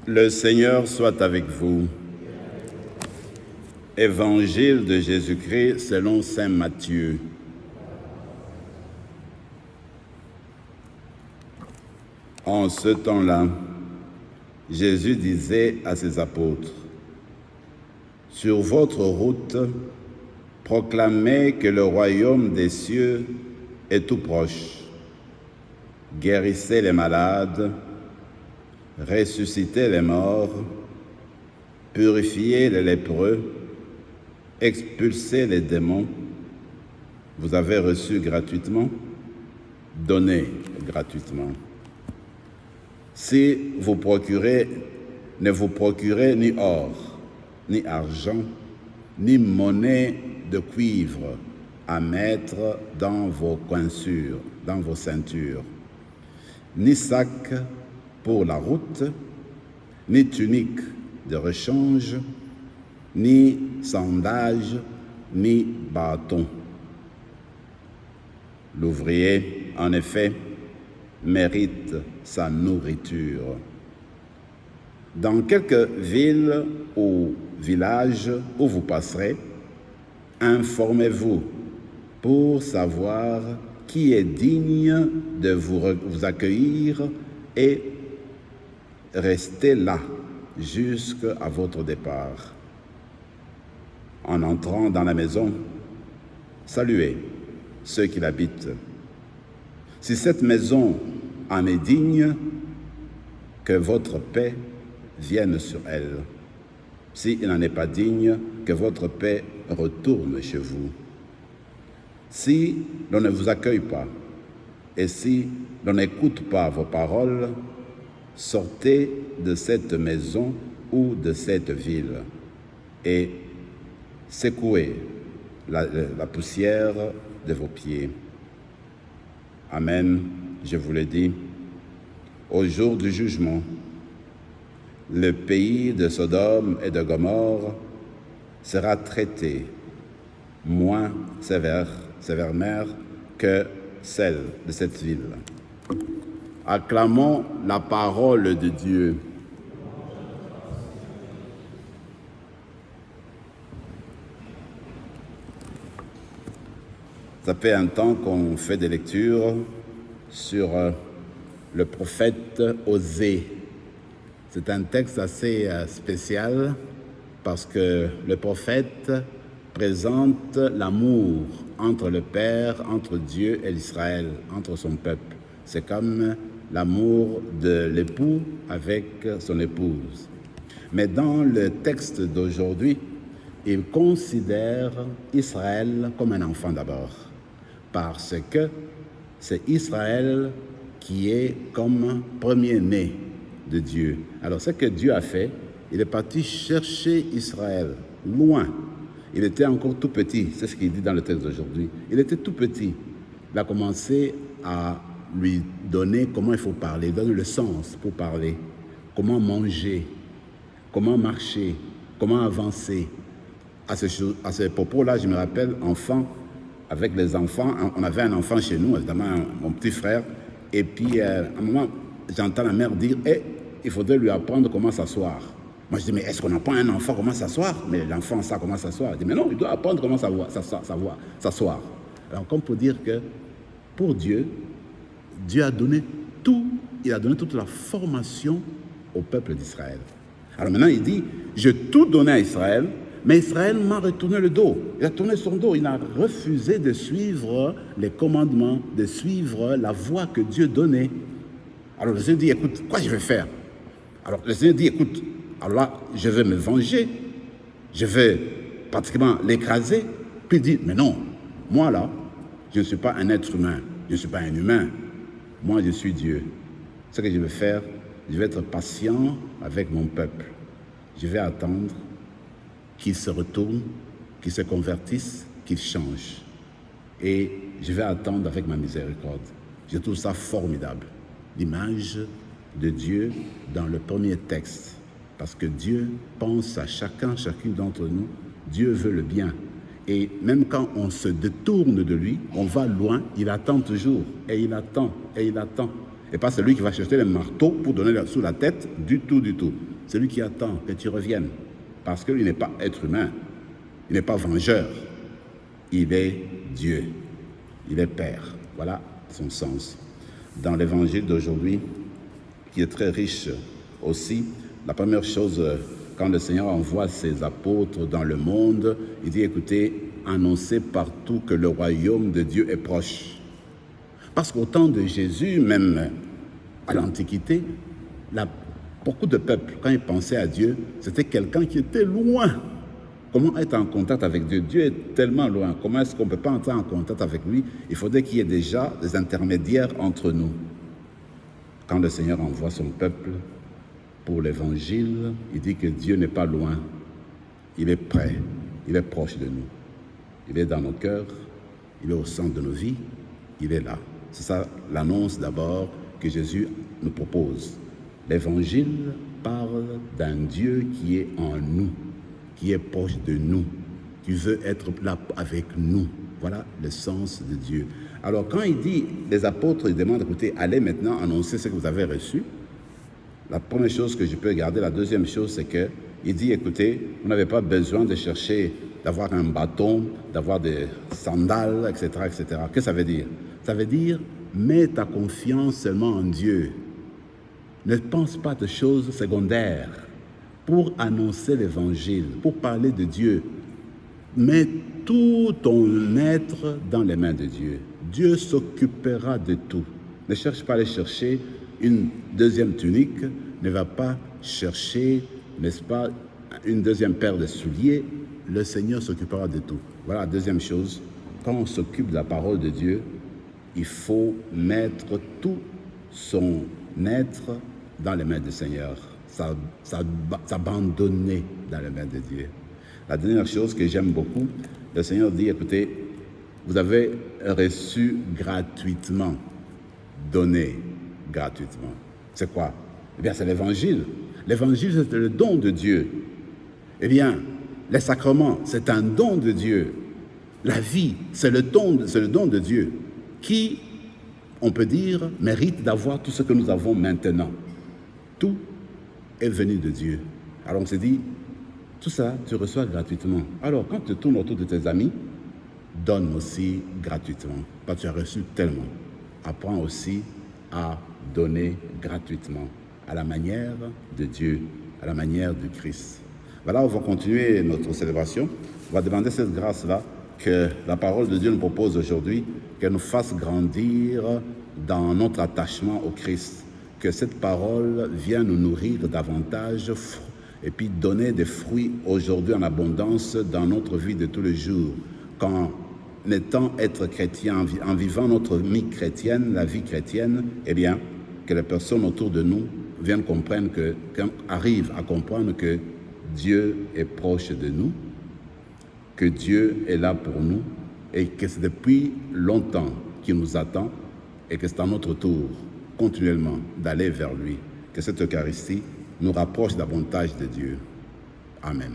Le Seigneur soit avec vous. Évangile de Jésus-Christ selon saint Matthieu. En ce temps-là, Jésus disait à ses apôtres: « Sur votre route, proclamez que le royaume des cieux est tout proche. Guérissez les malades, ressuscitez les morts, purifiez les lépreux, expulsez les démons. Vous avez reçu gratuitement, donnez gratuitement. Si vous ne vous procurez ni or, ni argent, ni monnaie de cuivre à mettre dans vos coinsures, dans vos ceintures, ni sac pour la route, ni tunique de rechange, ni sandales, ni bâton. L'ouvrier, en effet, mérite sa nourriture. Dans quelque ville ou village où vous passerez, informez-vous pour savoir qui est digne de vous accueillir et restez là jusqu'à votre départ. En entrant dans la maison, saluez ceux qui l'habitent. Si cette maison en est digne, que votre paix vienne sur elle. S'il n'en est pas digne, que votre paix retourne chez vous. Si l'on ne vous accueille pas, et si l'on n'écoute pas vos paroles, sortez de cette maison ou de cette ville et secouez la poussière de vos pieds. Amen, je vous le dis, au jour du jugement, le pays de Sodome et de Gomorrhe sera traité moins sévèrement que celle de cette ville. Acclamons la parole de Dieu. Ça fait un temps qu'on fait des lectures sur le prophète Osée. C'est un texte assez spécial parce que le prophète présente l'amour entre le Père, entre Dieu et l'Israël, entre son peuple. C'est comme l'amour de l'époux avec son épouse. Mais dans le texte d'aujourd'hui, il considère Israël comme un enfant d'abord, parce que c'est Israël qui est comme premier-né de Dieu. Alors, ce que Dieu a fait, il est parti chercher Israël, loin. Il était encore tout petit, c'est ce qu'il dit dans le texte d'aujourd'hui. Il était tout petit. Il a commencé à lui donner comment il faut parler, donner le sens pour parler, comment manger, comment marcher, comment avancer. À ce propos-là, je me rappelle, enfant, avec les enfants, on avait un enfant chez nous, évidemment, mon petit frère, et puis à un moment, j'entends la mère dire « il faudrait lui apprendre comment s'asseoir ». Moi, je dis, mais est-ce qu'on apprend à un enfant comment s'asseoir? Mais l'enfant sait comment s'asseoir. Je dis, mais non, il doit apprendre comment s'asseoir. Alors, comme pour dire que, pour Dieu, Dieu a donné tout, il a donné toute la formation au peuple d'Israël. Alors maintenant, il dit, j'ai tout donné à Israël, mais Israël m'a retourné le dos. Il a tourné son dos. Il a refusé de suivre les commandements, de suivre la voie que Dieu donnait. Alors le Seigneur dit, écoute, quoi je vais faire? Alors le Seigneur dit, écoute, alors là, je vais me venger, je vais pratiquement l'écraser. Puis il dit, mais non, moi là, je ne suis pas un être humain, je ne suis pas un humain. Moi, je suis Dieu. Ce que je vais faire, je vais être patient avec mon peuple. Je vais attendre qu'il se retourne, qu'il se convertisse, qu'il change. Et je vais attendre avec ma miséricorde. Je trouve ça formidable, l'image de Dieu dans le premier texte. Parce que Dieu pense à chacune d'entre nous. Dieu veut le bien. Et même quand on se détourne de lui, on va loin, il attend toujours. Et il attend, et il attend. Et pas celui qui va chercher le marteau pour donner sous la tête, du tout. celui qui attend que tu reviennes. Parce qu'il n'est pas être humain, il n'est pas vengeur, il est Dieu, il est Père. Voilà son sens. Dans l'évangile d'aujourd'hui, qui est très riche aussi, la première chose, quand le Seigneur envoie ses apôtres dans le monde, il dit, écoutez, annoncez partout que le royaume de Dieu est proche. Parce qu'au temps de Jésus, même à l'Antiquité, beaucoup de peuples, quand ils pensaient à Dieu, c'était quelqu'un qui était loin. Comment être en contact avec Dieu? Dieu est tellement loin. Comment est-ce qu'on ne peut pas entrer en contact avec lui? Il faudrait qu'il y ait déjà des intermédiaires entre nous. Quand le Seigneur envoie son peuple pour l'évangile, il dit que Dieu n'est pas loin. Il est près, il est proche de nous. Il est dans nos cœurs, il est au centre de nos vies, il est là. C'est ça l'annonce d'abord que Jésus nous propose. L'évangile parle d'un Dieu qui est en nous, qui est proche de nous, qui veut être là avec nous. Voilà le sens de Dieu. Alors quand il dit, les apôtres, ils demandent, écoutez, allez maintenant annoncer ce que vous avez reçu. La première chose que je peux garder, la deuxième chose, c'est qu'il dit, écoutez, vous n'avez pas besoin de chercher, d'avoir un bâton, d'avoir des sandales, etc., etc. Qu'est-ce que ça veut dire? Ça veut dire, mets ta confiance seulement en Dieu. Ne pense pas de choses secondaires. Pour annoncer l'évangile, pour parler de Dieu, mets tout ton être dans les mains de Dieu. Dieu s'occupera de tout. Ne cherche pas à aller chercher une deuxième tunique, ne va pas chercher, n'est-ce pas, une deuxième paire de souliers. Le Seigneur s'occupera de tout. Voilà la deuxième chose. Quand on s'occupe de la parole de Dieu, il faut mettre tout son être dans les mains du Seigneur. S'abandonner dans les mains de Dieu. La dernière chose que j'aime beaucoup, le Seigneur dit, écoutez, vous avez reçu gratuitement, donné gratuitement. C'est quoi? Eh bien, c'est l'évangile. L'évangile, c'est le don de Dieu. Eh bien, les sacrements, c'est un don de Dieu. La vie, c'est le don de Dieu qui, on peut dire, mérite d'avoir tout ce que nous avons maintenant. Tout est venu de Dieu. Alors on s'est dit, tout ça, tu reçois gratuitement. Alors quand tu tournes autour de tes amis, donne aussi gratuitement. Parce que tu as reçu tellement. Apprends aussi à donner gratuitement, à la manière de Dieu, à la manière du Christ. Voilà, on va continuer notre célébration. On va demander cette grâce-là que la parole de Dieu nous propose aujourd'hui, qu'elle nous fasse grandir dans notre attachement au Christ. Que cette parole vienne nous nourrir davantage et puis donner des fruits aujourd'hui en abondance dans notre vie de tous les jours. Qu'en étant être chrétien, en vivant notre vie chrétienne, la vie chrétienne, eh bien, que les personnes autour de nous viennent comprendre arrivent à comprendre que Dieu est proche de nous, que Dieu est là pour nous et que c'est depuis longtemps qu'il nous attend et que c'est à notre tour continuellement d'aller vers lui. Que cette Eucharistie nous rapproche davantage de Dieu. Amen.